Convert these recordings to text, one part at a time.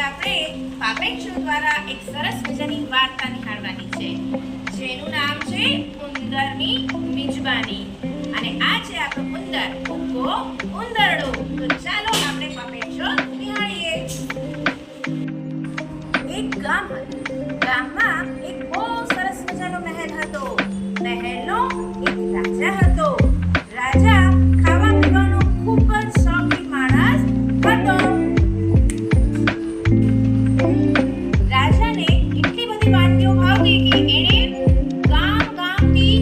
આપણે પાપેટ શો દ્વારા એક સરસ મજાની વાર્તા નિહાળવાની છે જેનું નામ છે ઉંદરની મિજબાની. અને આ છે આપણો ઉંદર, ઉક્કો ઉંદરડો. તો ચાલો આપણે પાપેટ શો નિહાળીએ. એક ગામ હતું. ગામમાં એક બહુ સરસ મજાનો મહેલ હતો. મહેલનો એક રાજા હતો. રાજા ખાવા પીવાનો ખૂબ જ શોખીન માણસ હતો. રાજાને એટલી બધી વાનગીઓ ભાવતી કે એણે ગામથી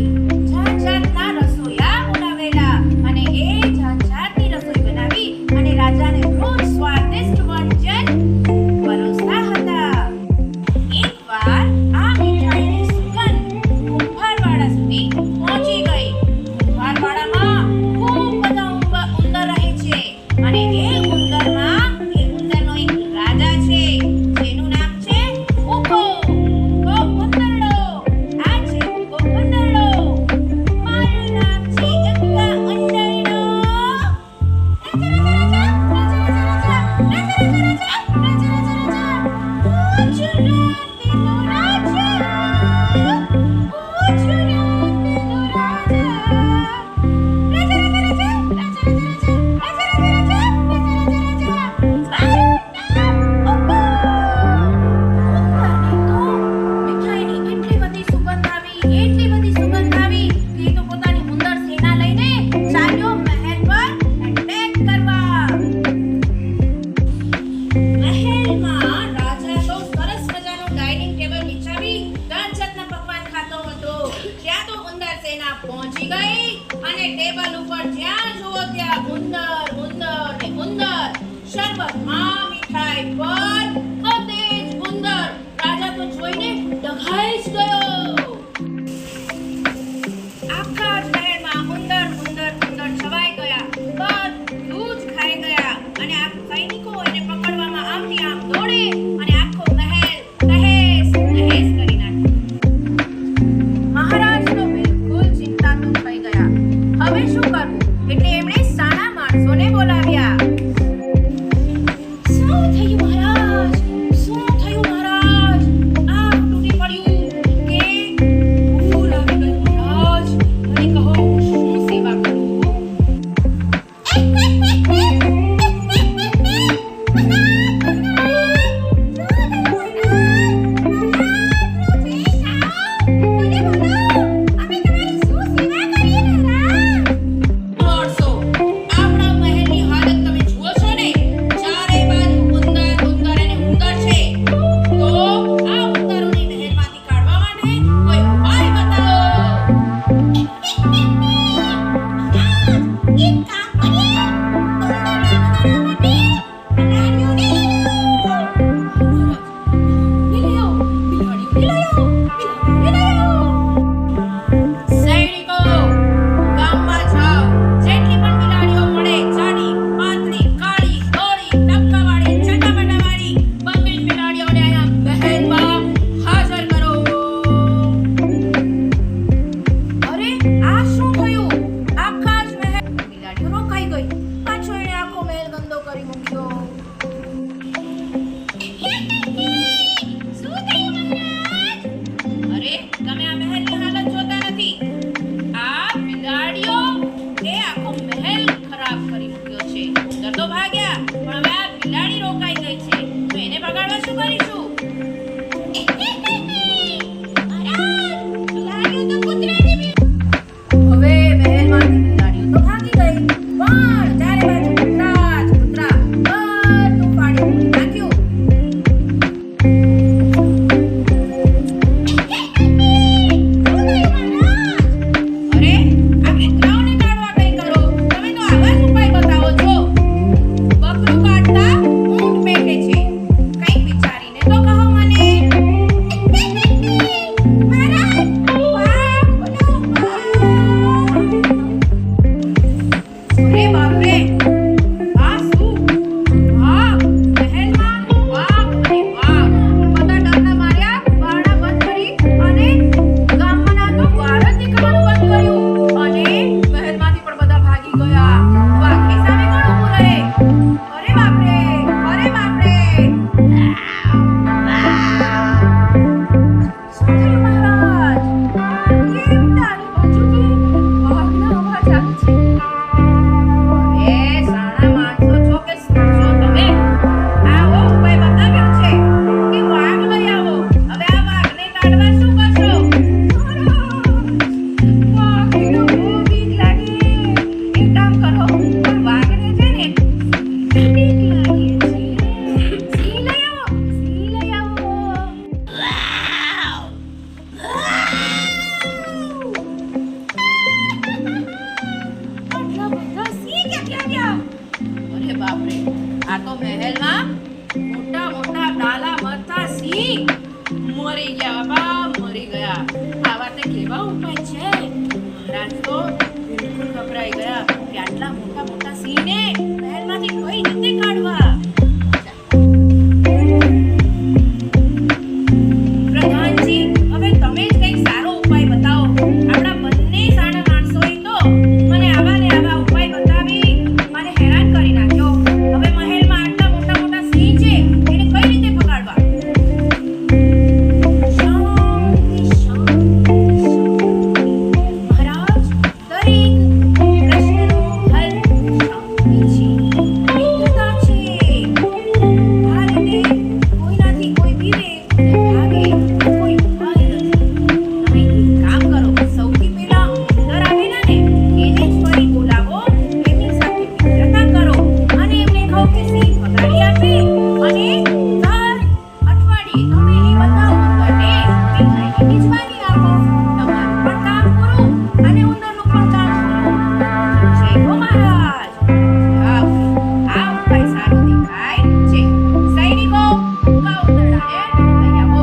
જાત-જાતના રસોઈયા બોલાવેલા અને એ જાત-જાતની રસોઈ બનાવી અને રાજાને રોજ સ્વાદિષ્ટ વ્યંજન પરોસતા હતા. એકવાર આ મીઠાઈની સુગંધ કુંભારવાડા સુધી પહોંચી ગઈ. કુંભારવાડામાં ખૂબ બધા ઉંદર રહે છે અને એ ઉંદરમાં ઉંદરનો એક રાજા છે જેનું નામ છે ઉક્કો ઉંદરડો. આ છે ઉક્કો ઉંદરડો. મારું નામ છે ઉક્કા ઉંદરડો. પહોંચી ગઈ અને ટેબલ ઉપર જ્યાં જુઓ ત્યાં ઉંદર ઉંદર ને ઉંદર. શરબતમાં મીઠાઈ પર બધે જ ઉંદર. રાજા તો જોઈને ડઘાઈ જ ગયો. આખા જ મહેલમાં ઉંદર ઉંદર ઉંદર છવાઈ ગયા. બધું જ ખાઈ ગયા અને આ સૈનિકો એને પકડવામાં આમથી આમ દોડે અને આખો મહેલ તહેસ નહેસ કરી નાખ્યો. મહારાજ તો હવે શું કરવું એટલે એમણે સાના માણસોને બોલાવ્યા. શું થયું મહારાજ? શું થયું મહારાજ? આ તૂટી પડ્યું કે પૂર આવી ગયું મહારાજ? મને કહો શું સેવા કરું? બકરું કાઢતા ઊંટ પેટે છે. કંઈક વિચારીને તો કહો મને. એવા ઉપાય છે. મહારાજ તો બિલકુલ ગભરાઈ ગયા કે આટલા મોટા મોટા સિંહને મહેલમાંથી કઈ રીતે કાઢવા. પ્રધાનજી, હવે તમે જ કંઈક સારો ઉપાય બતાવો. આપણા બંને સારા માણસોએ તો મને આવા ને આવા ઉપાય બતાવી મને હેરાન કરી નાખ્યો. હવે મહેલમાં આટલા મોટા મોટા સિંહ છે, એને કઈ રીતે પકડવા? શાંતિ, શાંતિ, શાંતિ. મહારાજ, દરેક પ્રશ્નનો હલ શાંતિ છે, મિત્રતા છે. આ રીતે કોઈનાથી કોઈ બીવે અને ભાગે તો કોઈ ઉપાય નથી. તમે એક કામ કરો, સૌથી પહેલા ઉંદર આવેલા ને એને જ ફરી બોલાવો, એમની સાથે મિત્રતા કરો અને એમને કહો કે સિંહ પગાડી આપે અને દર અઠવાડિયે તમે એ બધા ઉંદરને મીઠાઈની મિજબાની આપો. તમારું પણ કામ પૂરું અને ઉંદરનું પણ કામ પૂરું. જય હો મહારાજ. વાહ, આ ઉપાય સારો દેખાય છે. સૈનિકો, ઉકા ઉંદરડાને લઈ આવો.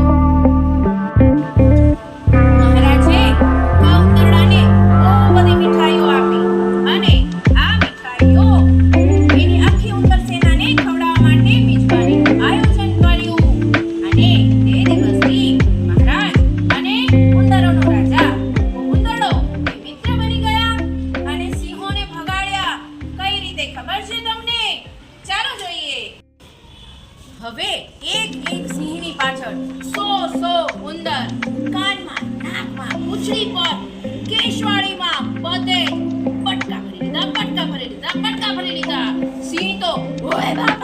મહારાજે ઉકા ઉંદરડાને બહુ બધી મીઠાઈઓ આપી અને આ મીઠાઈઓ એની આખી ઉંદર સેનાને ખવડાવવા માટે મિજબાનીનું આયોજન કર્યું. અને તે દિવસથી મહારાજ અને ઉંદરોનો રાજા ઉંદરડો એ મિત્ર બની ગયા અને સિંહોને ભગાડ્યા. કઈ રીતે ખબર છે તમને? ચાલો જોઈએ. હવે એક એક સિંહની પાછળ 100 ઉંદર, કાનમાં, નાકમાં, પૂંછડી પર, કેશવાળીમાં, બધે પટકા ભરી લીધા. સિંહ તો ઓય બાપા